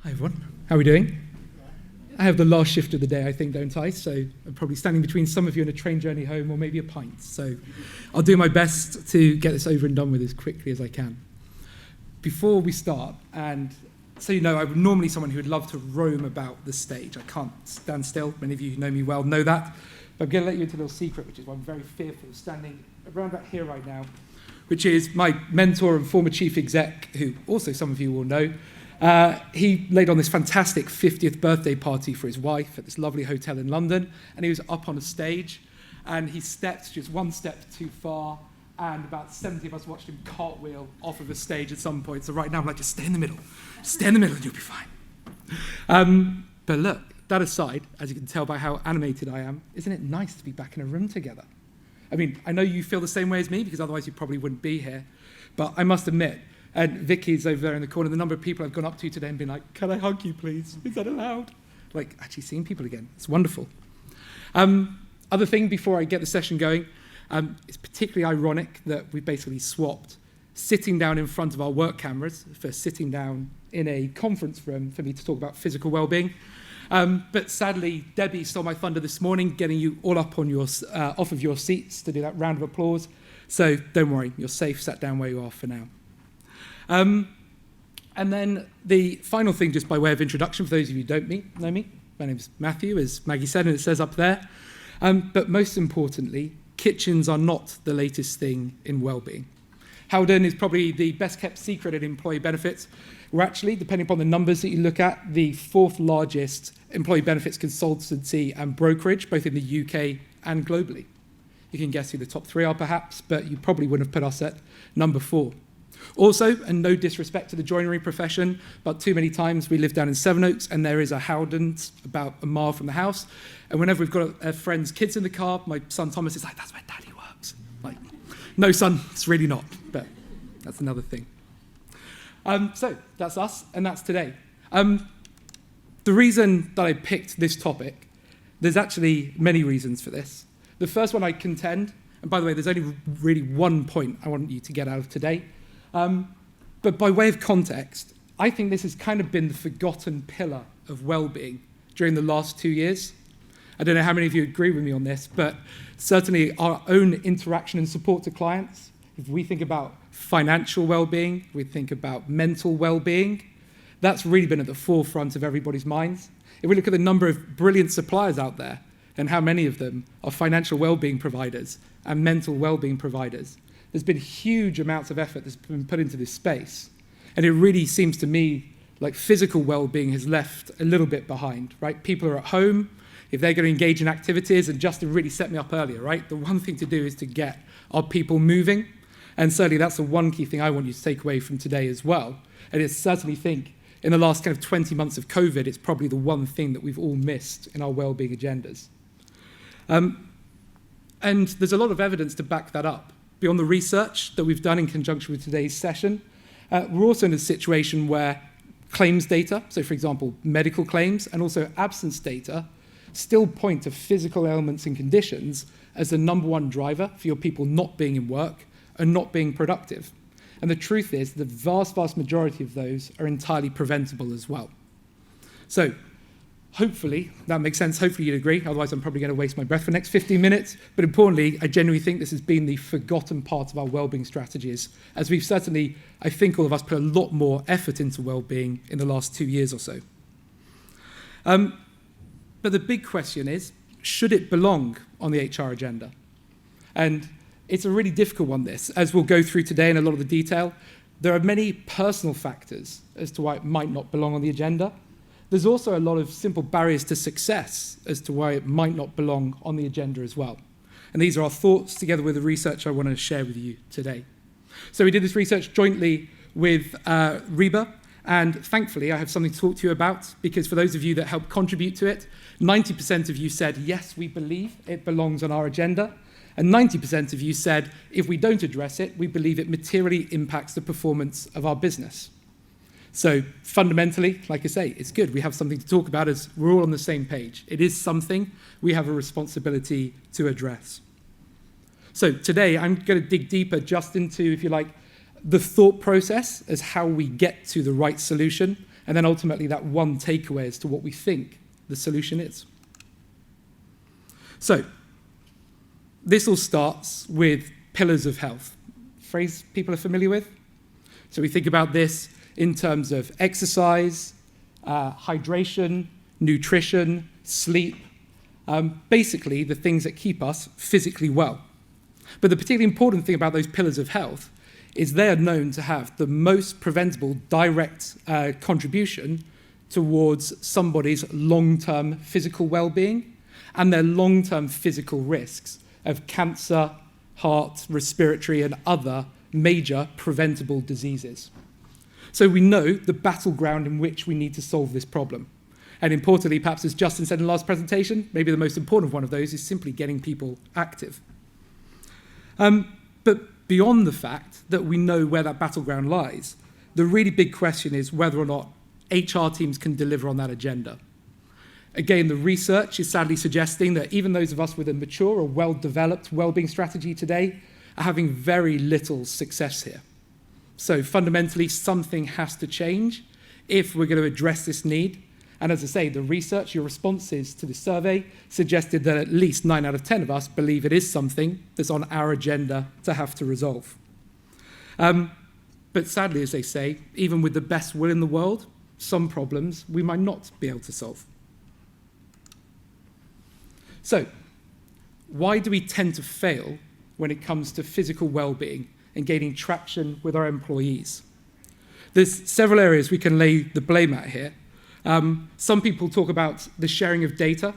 Hi everyone, how are we doing? I have the last shift of the day, I think, don't I? So I'm probably standing between some of you on a train journey home or maybe a pint. So I'll do my best to get this over and done with as quickly as I can. Before we start, and so you know, I'm normally someone who would love to roam about the stage. I can't stand still. Many of you who know me well know that. But I'm going to let you into a little secret, which is why I'm very fearful of standing around about here right now, which is my mentor and former chief exec, who also some of you will know. He laid on this fantastic 50th birthday party for his wife at this lovely hotel in London, and he was up on a stage, and he stepped just one step too far, and about 70 of us watched him cartwheel off of the stage at some point. So right now I'm like, just stay in the middle. Just stay in the middle and you'll be fine. But look, that aside, as you can tell by how animated I am, isn't it nice to be back in a room together? I mean, I know you feel the same way as me, because otherwise you probably wouldn't be here. But I must admit, and Vicky's over there in the corner, the number of people I've gone up to today and been like, can I hug you, please? Is that allowed? Like, actually seeing people again. It's wonderful. Other thing before I get the session going, it's particularly ironic that we basically swapped sitting down in front of our work cameras for sitting down in a conference room for me to talk about physical well-being. But sadly, Debbie stole my thunder this morning, getting you all up on your, off of your seats to do that round of applause. So don't worry, you're safe, sat down where you are for now. And then the final thing, just by way of introduction, for those of you who don't know me, my name's Matthew, as Maggie said, and it says up there. But most importantly, kitchens are not the latest thing in well-being. Howden is probably the best kept secret at employee benefits. We're actually, depending upon the numbers that you look at, the fourth largest employee benefits consultancy and brokerage, both in the UK and globally. You can guess who the top three are perhaps, but you probably wouldn't have put us at number 4. Also, and no disrespect to the joinery profession, but too many times we live down in Sevenoaks and there is a Howden's about a mile from the house. And whenever we've got a friend's kids in the car, my son Thomas is like, that's where Daddy works. Like, no son, it's really not, but that's another thing. So that's us, and that's today. The reason that I picked this topic, there's actually many reasons for this. The first one I contend, and by the way, there's only really one point I want you to get out of today. But by way of context, I think this has kind of been the forgotten pillar of well-being during the last 2 years. I don't know how many of you agree with me on this, but certainly our own interaction and support to clients, if we think about financial well-being, we think about mental well-being, that's really been at the forefront of everybody's minds. If we look at the number of brilliant suppliers out there and how many of them are financial well-being providers and mental well-being providers, there's been huge amounts of effort that's been put into this space. And it really seems to me like physical well-being has left a little bit behind, right? People are at home. If they're going to engage in activities, and Justin really set me up earlier, right? The one thing to do is to get our people moving. And certainly that's the one key thing I want you to take away from today as well. And I certainly think in the last kind of 20 months of COVID, it's probably the one thing that we've all missed in our well-being agendas. And there's a lot of evidence to back that up. Beyond the research that we've done in conjunction with today's session, we're also in a situation where claims data, so for example, medical claims and also absence data, still point to physical ailments and conditions as the number one driver for your people not being in work and not being productive. And the truth is, the vast, vast majority of those are entirely preventable as well. So, hopefully, that makes sense. Hopefully you'd agree. Otherwise, I'm probably going to waste my breath for the next 15 minutes. But importantly, I genuinely think this has been the forgotten part of our wellbeing strategies, as we've certainly, I think all of us put a lot more effort into wellbeing in the last 2 years or so. But the big question is, should it belong on the HR agenda? And it's a really difficult one, this. As we'll go through today in a lot of the detail, there are many personal factors as to why it might not belong on the agenda. There's also a lot of simple barriers to success as to why it might not belong on the agenda as well. And these are our thoughts together with the research I want to share with you today. So we did this research jointly with REBA, and thankfully I have something to talk to you about, because for those of you that helped contribute to it, 90% of you said, yes, we believe it belongs on our agenda, and 90% of you said, if we don't address it, we believe it materially impacts the performance of our business. So fundamentally, like I say, it's good. We have something to talk about as we're all on the same page. It is something we have a responsibility to address. So today, I'm going to dig deeper just into, if you like, the thought process as how we get to the right solution and then ultimately that one takeaway as to what we think the solution is. So, this all starts with pillars of health. Phrase people are familiar with? So we think about this in terms of exercise, hydration, nutrition, sleep, basically the things that keep us physically well. But the particularly important thing about those pillars of health is they are known to have the most preventable direct contribution towards somebody's long-term physical well-being and their long-term physical risks of cancer, heart, respiratory, and other major preventable diseases. So we know the battleground in which we need to solve this problem. And importantly, perhaps as Justin said in the last presentation, maybe the most important one of those is simply getting people active. But beyond the fact that we know where that battleground lies, the really big question is whether or not HR teams can deliver on that agenda. Again, the research is sadly suggesting that even those of us with a mature or well-developed well-being strategy today are having very little success here. So fundamentally, something has to change if we're going to address this need. And as I say, the research, your responses to the survey suggested that at least 9 out of 10 of us believe it is something that's on our agenda to have to resolve. But sadly, as they say, even with the best will in the world, some problems we might not be able to solve. So, why do we tend to fail when it comes to physical well-being and gaining traction with our employees? There's several areas we can lay the blame at here. Some people talk about the sharing of data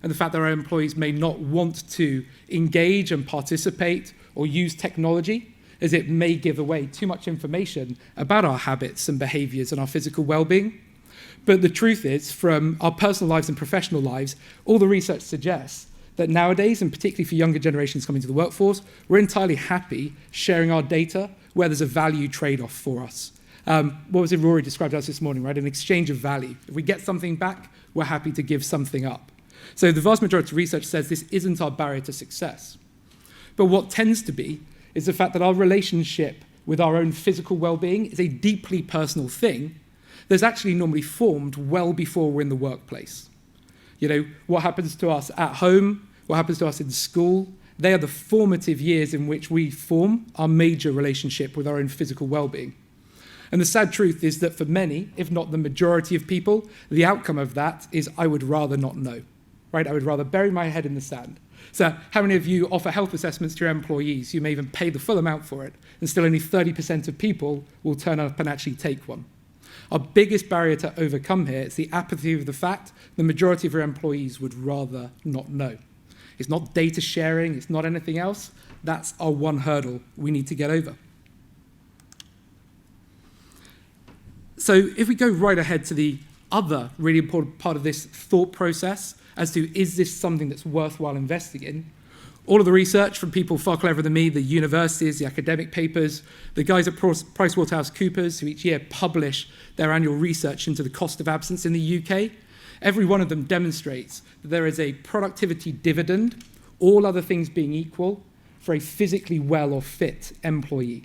and the fact that our employees may not want to engage and participate or use technology, as it may give away too much information about our habits and behaviors and our physical well-being. But the truth is, from our personal lives and professional lives, all the research suggests that nowadays, and particularly for younger generations coming to the workforce, we're entirely happy sharing our data where there's a value trade-off for us. What was it Rory described to us this morning, right? An exchange of value. If we get something back, we're happy to give something up. So the vast majority of research says this isn't our barrier to success. But what tends to be is the fact that our relationship with our own physical well-being is a deeply personal thing that's actually normally formed well before we're in the workplace. You know, what happens to us at home, what happens to us in school, they are the formative years in which we form our major relationship with our own physical well-being. And the sad truth is that for many, if not the majority of people, the outcome of that is I would rather not know, right? I would rather bury my head in the sand. So how many of you offer health assessments to your employees? You may even pay the full amount for it, and still only 30% of people will turn up and actually take one. Our biggest barrier to overcome here is the apathy of the fact the majority of our employees would rather not know. It's not data sharing, it's not anything else. That's our one hurdle we need to get over. So if we go right ahead to the other really important part of this thought process as to is this something that's worthwhile investing in, all of the research from people far cleverer than me, the universities, the academic papers, the guys at PricewaterhouseCoopers who each year publish their annual research into the cost of absence in the UK, every one of them demonstrates that there is a productivity dividend, all other things being equal, for a physically well or fit employee.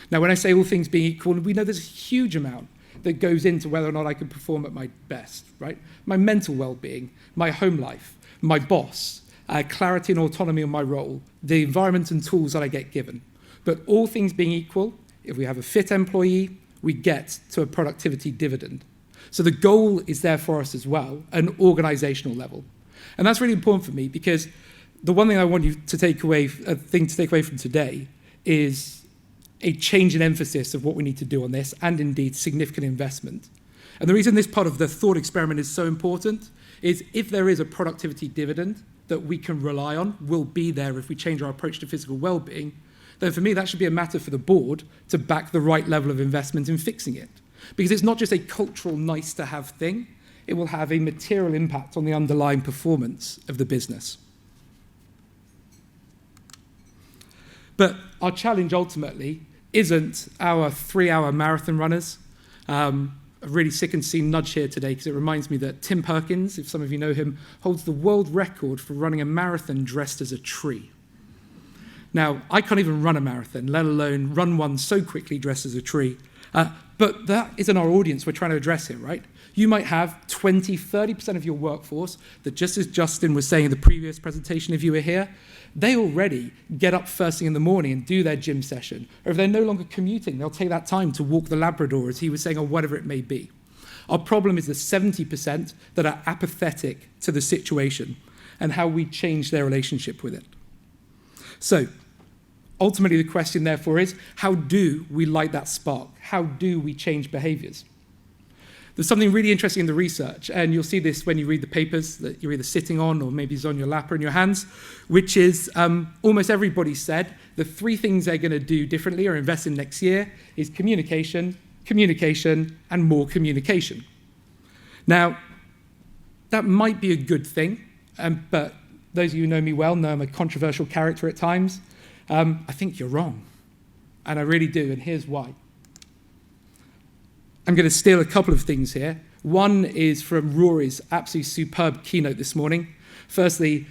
Now, when I say all things being equal, we know there's a huge amount that goes into whether or not I can perform at my best, right? My mental well-being, my home life, my boss, clarity and autonomy on my role, the environment and tools that I get given. But all things being equal, if we have a fit employee, we get to a productivity dividend. So the goal is there for us as well, an organizational level. And that's really important for me because the one thing I want you to take away, from today is a change in emphasis of what we need to do on this, and indeed significant investment. And the reason this part of the thought experiment is so important is if there is a productivity dividend that we can rely on, will be there if we change our approach to physical well-being, then for me that should be a matter for the board to back the right level of investment in fixing it. Because it's not just a cultural nice-to-have thing, it will have a material impact on the underlying performance of the business. But our challenge ultimately isn't our 3-hour marathon runners. A really sick and seen nudge here today because it reminds me that Tim Perkins, if some of you know him, holds the world record for running a marathon dressed as a tree. Now, I can't even run a marathon, let alone run one so quickly dressed as a tree. But that isn't our audience we're trying to address here, right? You might have 20, 30% of your workforce that, just as Justin was saying in the previous presentation, if you were here, they already get up first thing in the morning and do their gym session. Or if they're no longer commuting, they'll take that time to walk the Labrador, as he was saying, or whatever it may be. Our problem is the 70% that are apathetic to the situation and how we change their relationship with it. So, ultimately, the question, therefore, is how do we light that spark? How do we change behaviors? There's something really interesting in the research, and you'll see this when you read the papers that you're either sitting on or maybe it's on your lap or in your hands, which is almost everybody said the 3 things they're going to do differently or invest in next year is communication, communication, and more communication. Now, that might be a good thing, but those of you who know me well know I'm a controversial character at times. I think you're wrong, and I really do, and here's why. I'm going to steal a couple of things here. One is from Rory's absolutely superb keynote this morning. Firstly,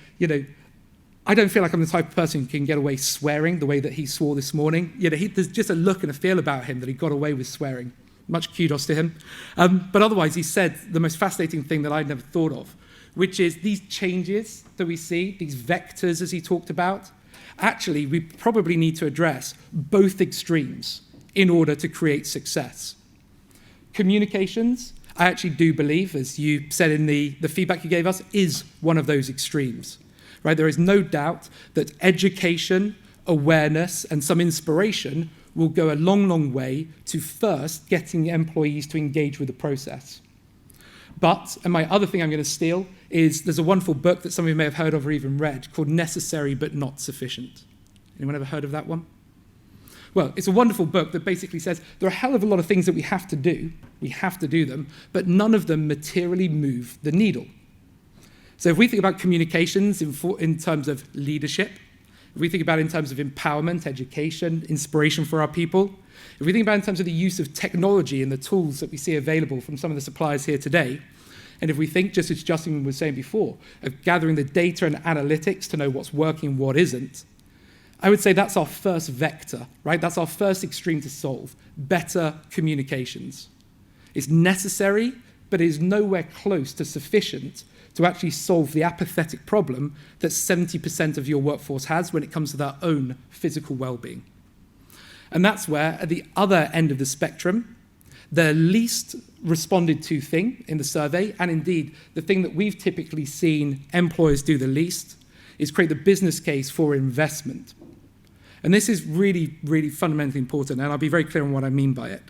I don't feel like I'm the type of person who can get away swearing the way that he swore this morning. There's just a look and a feel about him that he got away with swearing. Much kudos to him. But otherwise, he said the most fascinating thing that I'd never thought of, which is these changes that we see, these vectors as he talked about, actually, we probably need to address both extremes in order to create success. Communications, I actually do believe, as you said in the feedback you gave us, is one of those extremes. Right? There is no doubt that education, awareness, and some inspiration will go a long, long way to first getting employees to engage with the process. But, and my other thing I'm going to steal, is there's a wonderful book that some of you may have heard of or even read called Necessary But Not Sufficient. Anyone ever heard of that one? Well, it's a wonderful book that basically says there are a hell of a lot of things that we have to do them, but none of them materially move the needle. So if we think about communications in terms of leadership, if we think about it in terms of empowerment, education, inspiration for our people, if we think about it in terms of the use of technology and the tools that we see available from some of the suppliers here today, and if we think, just as Justin was saying before, of gathering the data and analytics to know what's working and what isn't, I would say that's our first vector, right? That's our first extreme to solve, better communications. It's necessary, but it is nowhere close to sufficient to actually solve the apathetic problem that 70% of your workforce has when it comes to their own physical well-being. And that's where, at the other end of the spectrum, the least responded to thing in the survey, and indeed the thing that we've typically seen employers do the least, is create the business case for investment. And this is really, really fundamentally important, and I'll be very clear on what I mean by it.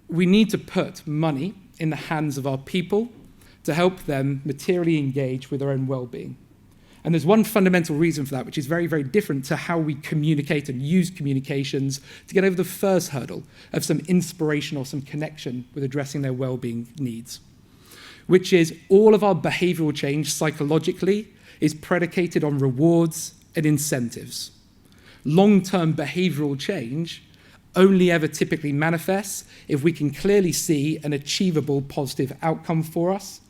We need to put money in the hands of our people to help them materially engage with their own well-being. And there's one fundamental reason for that, which is very, very different to how we communicate and use communications to get over the first hurdle of some inspiration or some connection with addressing their well-being needs, which is all of our behavioral change psychologically is predicated on rewards and incentives. Long-term behavioral change only ever typically manifests if we can clearly see an achievable positive outcome for us,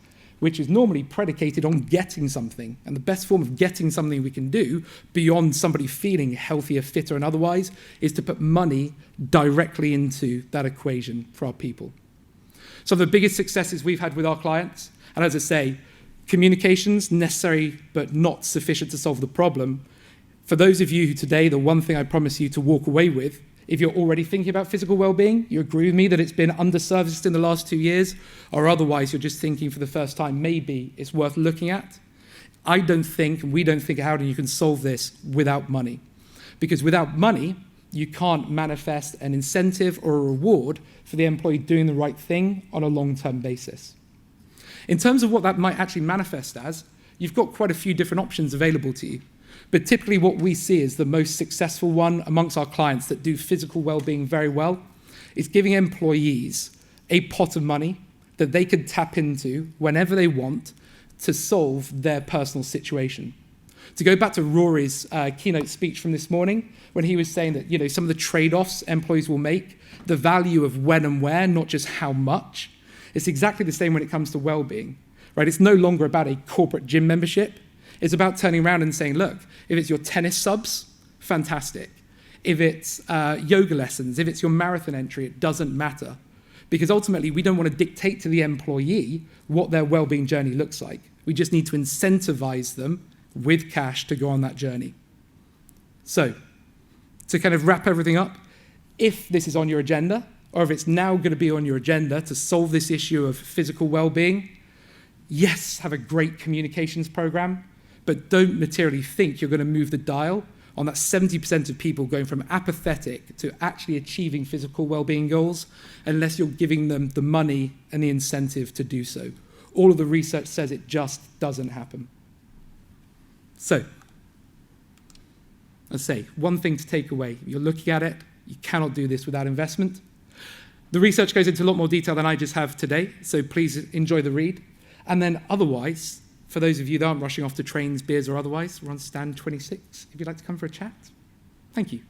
which is normally predicated on getting something. And the best form of getting something we can do beyond somebody feeling healthier, fitter, and otherwise is to put money directly into that equation for our people. Some of the biggest successes we've had with our clients, and as I say, communications necessary but not sufficient to solve the problem. For those of you who today, the one thing I promise you to walk away with, if you're already thinking about physical well-being, you agree with me that it's been underserviced in the last 2 years, or otherwise you're just thinking for the first time, maybe it's worth looking at. I don't think, and we don't think at Howden, you can solve this without money. Because without money, you can't manifest an incentive or a reward for the employee doing the right thing on a long-term basis. In terms of what that might actually manifest as, you've got quite a few different options available to you. But typically what we see is the most successful one amongst our clients that do physical well-being very well is giving employees a pot of money that they can tap into whenever they want to solve their personal situation. To go back to Rory's keynote speech from this morning, when he was saying that some of the trade-offs employees will make, the value of when and where, not just how much, it's exactly the same when it comes to well-being. Right? It's no longer about a corporate gym membership. It's about turning around and saying, look, if it's your tennis subs, fantastic. if it's yoga lessons, if it's your marathon entry, it doesn't matter. Because ultimately, we don't want to dictate to the employee what their well-being journey looks like. We just need to incentivize them with cash to go on that journey. So, to kind of wrap everything up, if this is on your agenda, or if it's now going to be on your agenda to solve this issue of physical well-being, yes, have a great communications program, but don't materially think you're going to move the dial on that 70% of people going from apathetic to actually achieving physical well-being goals unless you're giving them the money and the incentive to do so. All of the research says it just doesn't happen. So, let's say, one thing to take away. You're looking at it, you cannot do this without investment. The research goes into a lot more detail than I just have today, so please enjoy the read. And then otherwise, for those of you that aren't rushing off to trains, beers, or otherwise, we're on stand 26, if you'd like to come for a chat. Thank you.